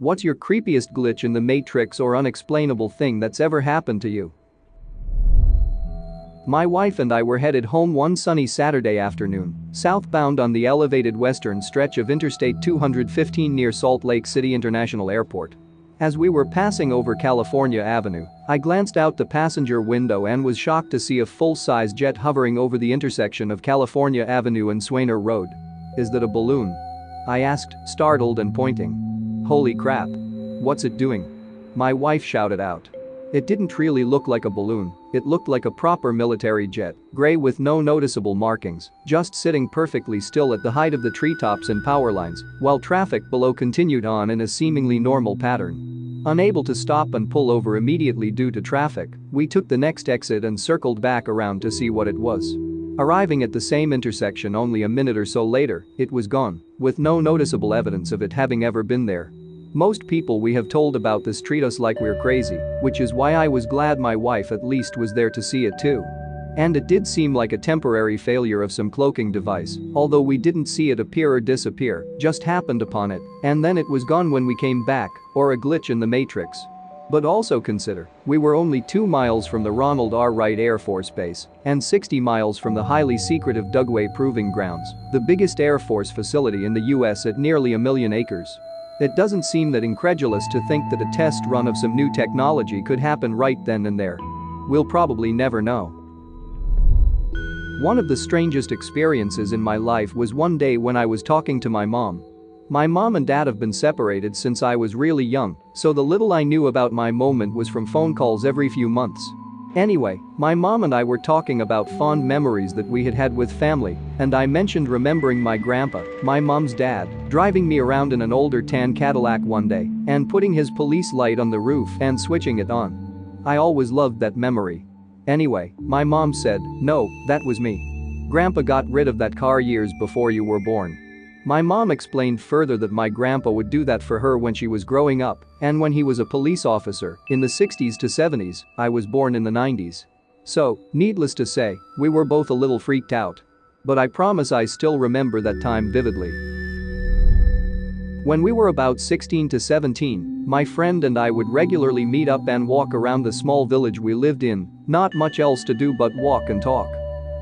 What's your creepiest glitch in the Matrix or unexplainable thing that's ever happened to you? My wife and I were headed home one sunny Saturday afternoon, southbound on the elevated western stretch of Interstate 215 near Salt Lake City International Airport. As we were passing over California Avenue, I glanced out the passenger window and was shocked to see a full-size jet hovering over the intersection of California Avenue and Swainer Road. "Is that a balloon?" I asked, startled and pointing. "Holy crap. What's it doing?" My wife shouted out. It didn't really look like a balloon, it looked like a proper military jet, gray with no noticeable markings, just sitting perfectly still at the height of the treetops and power lines, while traffic below continued on in a seemingly normal pattern. Unable to stop and pull over immediately due to traffic, we took the next exit and circled back around to see what it was. Arriving at the same intersection only a minute or so later, it was gone, with no noticeable evidence of it having ever been there. Most people we have told about this treat us like we're crazy, which is why I was glad my wife at least was there to see it too. And it did seem like a temporary failure of some cloaking device, although we didn't see it appear or disappear, just happened upon it, and then it was gone when we came back, or a glitch in the Matrix. But also consider, we were only 2 miles from the Ronald R. Wright Air Force Base and 60 miles from the highly secretive Dugway Proving Grounds, the biggest Air Force facility in the US at nearly 1 million acres. It doesn't seem that incredulous to think that a test run of some new technology could happen right then and there. We'll probably never know. One of the strangest experiences in my life was one day when I was talking to my mom. My mom and dad have been separated since I was really young, so the little I knew about my moment was from phone calls every few months. Anyway, my mom and I were talking about fond memories that we had had with family, and I mentioned remembering my grandpa, my mom's dad, driving me around in an older tan Cadillac one day and putting his police light on the roof and switching it on. I always loved that memory. Anyway, my mom said, "No, that was me. Grandpa got rid of that car years before you were born." My mom explained further that my grandpa would do that for her when she was growing up and when he was a police officer in the 60s to 70s. I was born in the 90s. So, needless to say, we were both a little freaked out. But I promise I still remember that time vividly. When we were about 16 to 17, my friend and I would regularly meet up and walk around the small village we lived in, not much else to do but walk and talk.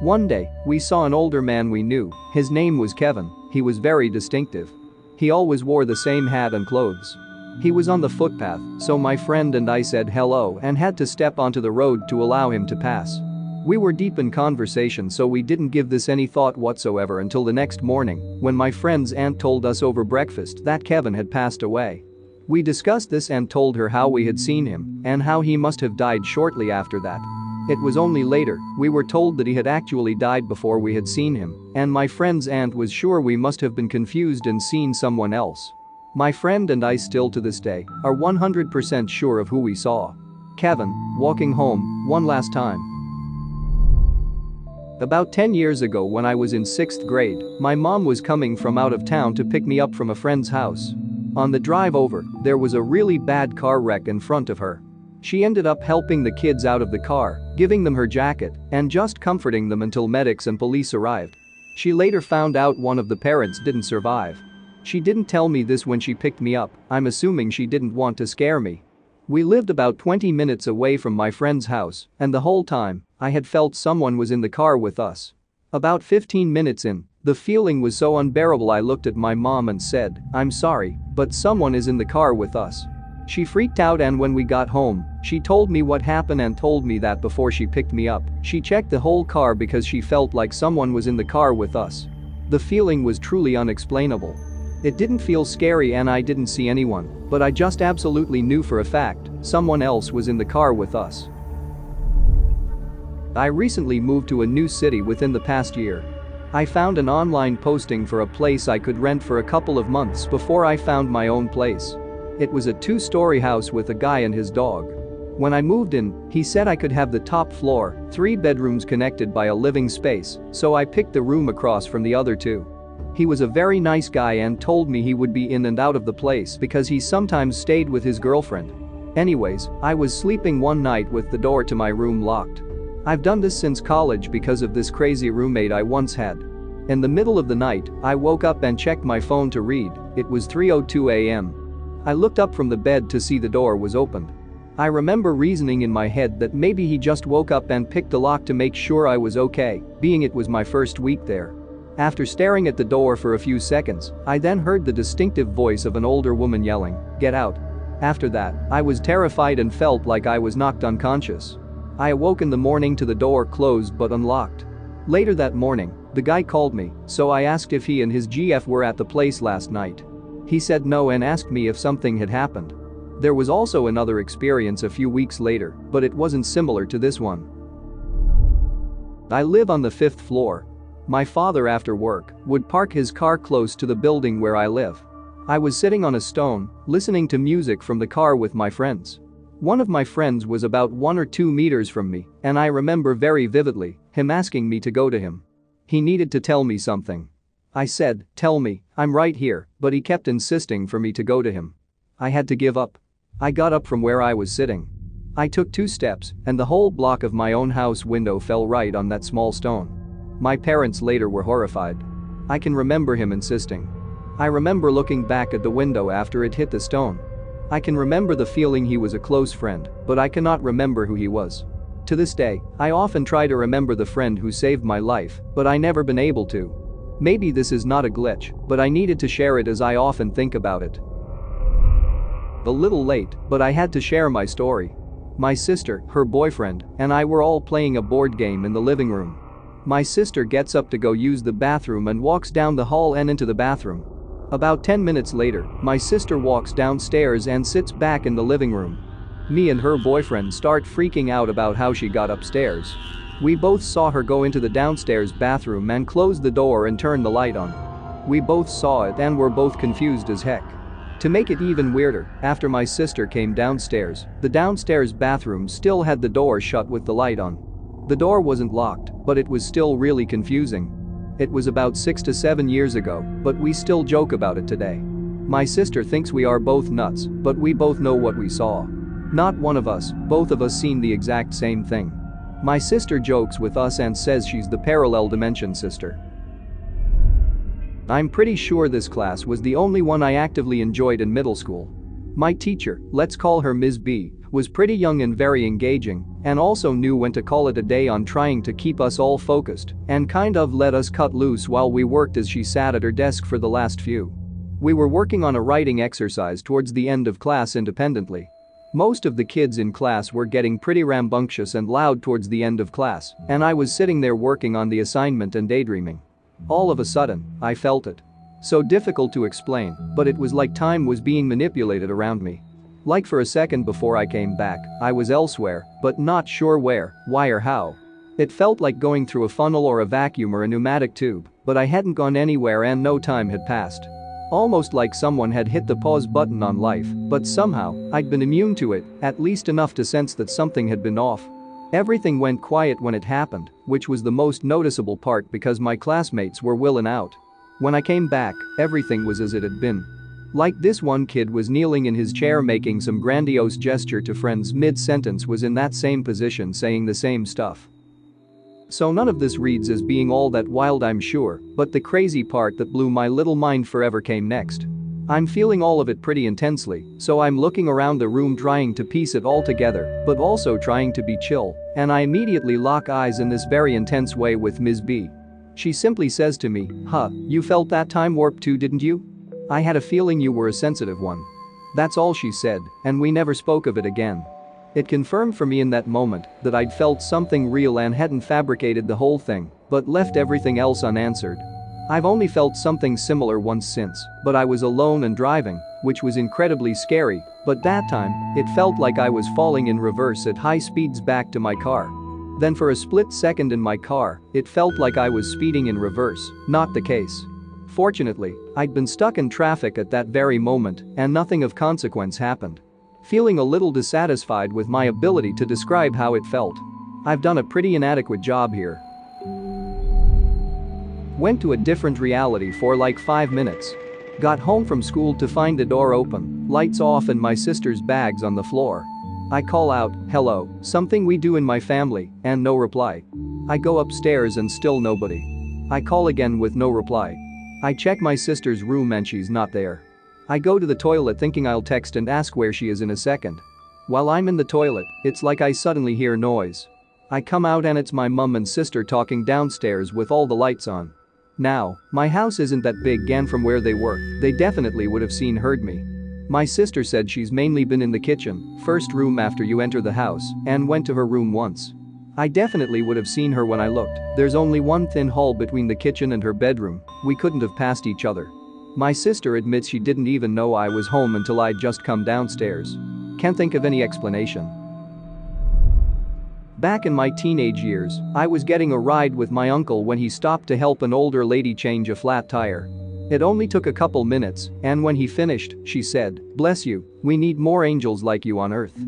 One day, we saw an older man we knew. His name was Kevin. He was very distinctive. He always wore the same hat and clothes. He was on the footpath, so my friend and I said hello and had to step onto the road to allow him to pass. We were deep in conversation, so we didn't give this any thought whatsoever until the next morning when my friend's aunt told us over breakfast that Kevin had passed away. We discussed this and told her how we had seen him and how he must have died shortly after that. It was only later we were told that he had actually died before we had seen him, and my friend's aunt was sure we must have been confused and seen someone else. My friend and I still to this day are 100% sure of who we saw. Kevin, walking home, one last time. About 10 years ago when I was in 6th grade, my mom was coming from out of town to pick me up from a friend's house. On the drive over, there was a really bad car wreck in front of her. She ended up helping the kids out of the car, giving them her jacket, and just comforting them until medics and police arrived. She later found out one of the parents didn't survive. She didn't tell me this when she picked me up. I'm assuming she didn't want to scare me. We lived about 20 minutes away from my friend's house, and the whole time, I had felt someone was in the car with us. About 15 minutes in, the feeling was so unbearable I looked at my mom and said, "I'm sorry, but someone is in the car with us." She freaked out, and when we got home, she told me what happened and told me that before she picked me up, she checked the whole car because she felt like someone was in the car with us. The feeling was truly unexplainable. It didn't feel scary and I didn't see anyone, but I just absolutely knew for a fact someone else was in the car with us. I recently moved to a new city within the past year. I found an online posting for a place I could rent for a couple of months before I found my own place. It was a 2-story house with a guy and his dog. When I moved in, he said I could have the top floor, 3 bedrooms connected by a living space, so I picked the room across from the other 2. He was a very nice guy and told me he would be in and out of the place because he sometimes stayed with his girlfriend. Anyways, I was sleeping one night with the door to my room locked. I've done this since college because of this crazy roommate I once had. In the middle of the night, I woke up and checked my phone to read. It was 3:02 a.m. I looked up from the bed to see the door was opened. I remember reasoning in my head that maybe he just woke up and picked the lock to make sure I was okay, being it was my first week there. After staring at the door for a few seconds, I then heard the distinctive voice of an older woman yelling, "Get out." After that, I was terrified and felt like I was knocked unconscious. I awoke in the morning to the door closed but unlocked. Later that morning, the guy called me, so I asked if he and his GF were at the place last night. He said no and asked me if something had happened. There was also another experience a few weeks later, but it wasn't similar to this one. I live on the 5th floor. My father, after work, would park his car close to the building where I live. I was sitting on a stone, listening to music from the car with my friends. One of my friends was about 1 or 2 meters from me, and I remember very vividly him asking me to go to him. He needed to tell me something. I said, "Tell me, I'm right here," but he kept insisting for me to go to him. I had to give up. I got up from where I was sitting. I took 2 steps, and the whole block of my own house window fell right on that small stone. My parents later were horrified. I can remember him insisting. I remember looking back at the window after it hit the stone. I can remember the feeling he was a close friend, but I cannot remember who he was. To this day, I often try to remember the friend who saved my life, but I never been able to. Maybe this is not a glitch, but I needed to share it as I often think about it. A little late, but I had to share my story. My sister, her boyfriend, and I were all playing a board game in the living room. My sister gets up to go use the bathroom and walks down the hall and into the bathroom. About 10 minutes later, my sister walks downstairs and sits back in the living room. Me and her boyfriend start freaking out about how she got upstairs. We both saw her go into the downstairs bathroom and close the door and turn the light on. We both saw it and were both confused as heck. To make it even weirder, after my sister came downstairs, the downstairs bathroom still had the door shut with the light on. The door wasn't locked, but it was still really confusing. It was about 6 to 7 years ago, but we still joke about it today. My sister thinks we are both nuts, but we both know what we saw. Not one of us, both of us seen the exact same thing. My sister jokes with us and says she's the parallel dimension sister. I'm pretty sure this class was the only one I actively enjoyed in middle school. My teacher, let's call her Ms. B, was pretty young and very engaging, and also knew when to call it a day on trying to keep us all focused and kind of let us cut loose while we worked as she sat at her desk for the last few. We were working on a writing exercise towards the end of class independently. Most of the kids in class were getting pretty rambunctious and loud towards the end of class, and I was sitting there working on the assignment and daydreaming. All of a sudden, I felt it. So difficult to explain, but it was like time was being manipulated around me. Like for a second before I came back, I was elsewhere, but not sure where, why or how. It felt like going through a funnel or a vacuum or a pneumatic tube, but I hadn't gone anywhere and no time had passed. Almost like someone had hit the pause button on life, but somehow, I'd been immune to it, at least enough to sense that something had been off. Everything went quiet when it happened, which was the most noticeable part because my classmates were willing out. When I came back, everything was as it had been. Like this one kid was kneeling in his chair making some grandiose gesture to friends mid-sentence was in that same position saying the same stuff. So none of this reads as being all that wild, I'm sure, but the crazy part that blew my little mind forever came next. I'm feeling all of it pretty intensely, so I'm looking around the room trying to piece it all together, but also trying to be chill, and I immediately lock eyes in this very intense way with Ms. B. She simply says to me, "Huh, you felt that time warp too, didn't you? I had a feeling you were a sensitive one." That's all she said, and we never spoke of it again. It confirmed for me in that moment that I'd felt something real and hadn't fabricated the whole thing, but left everything else unanswered. I've only felt something similar once since, but I was alone and driving, which was incredibly scary, but that time, it felt like I was falling in reverse at high speeds back to my car. Then for a split second in my car, it felt like I was speeding in reverse, not the case. Fortunately, I'd been stuck in traffic at that very moment and nothing of consequence happened. Feeling a little dissatisfied with my ability to describe how it felt. I've done a pretty inadequate job here. Went to a different reality for like 5 minutes. Got home from school to find the door open, lights off and my sister's bags on the floor. I call out, "Hello," something we do in my family, and no reply. I go upstairs and still nobody. I call again with no reply. I check my sister's room and she's not there. I go to the toilet thinking I'll text and ask where she is in a second. While I'm in the toilet, it's like I suddenly hear noise. I come out and it's my mum and sister talking downstairs with all the lights on. Now, my house isn't that big and from where they were, they definitely would have heard me. My sister said she's mainly been in the kitchen, first room after you enter the house, and went to her room once. I definitely would have seen her when I looked. There's only one thin hall between the kitchen and her bedroom, we couldn't have passed each other. My sister admits she didn't even know I was home until I'd just come downstairs. Can't think of any explanation. Back in my teenage years, I was getting a ride with my uncle when he stopped to help an older lady change a flat tire. It only took a couple minutes, and when he finished, she said, "Bless you, we need more angels like you on earth."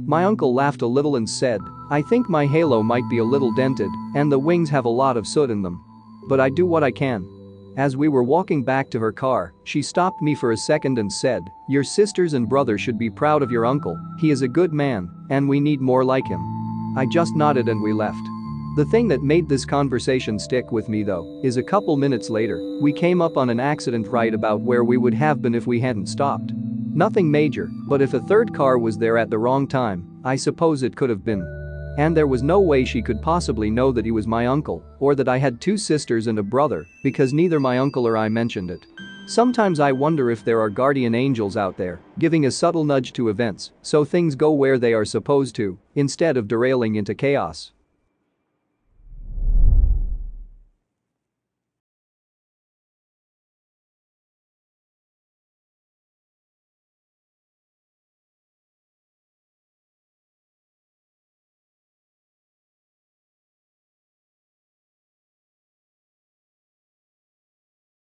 My uncle laughed a little and said, "I think my halo might be a little dented, and the wings have a lot of soot in them. But I do what I can." As we were walking back to her car, she stopped me for a second and said, "Your sisters and brother should be proud of your uncle, he is a good man, and we need more like him." I just nodded and we left. The thing that made this conversation stick with me though, is a couple minutes later, we came up on an accident right about where we would have been if we hadn't stopped. Nothing major, but if a third car was there at the wrong time, I suppose it could have been. And there was no way she could possibly know that he was my uncle, or that I had two sisters and a brother, because neither my uncle or I mentioned it. Sometimes I wonder if there are guardian angels out there, giving a subtle nudge to events so things go where they are supposed to, instead of derailing into chaos.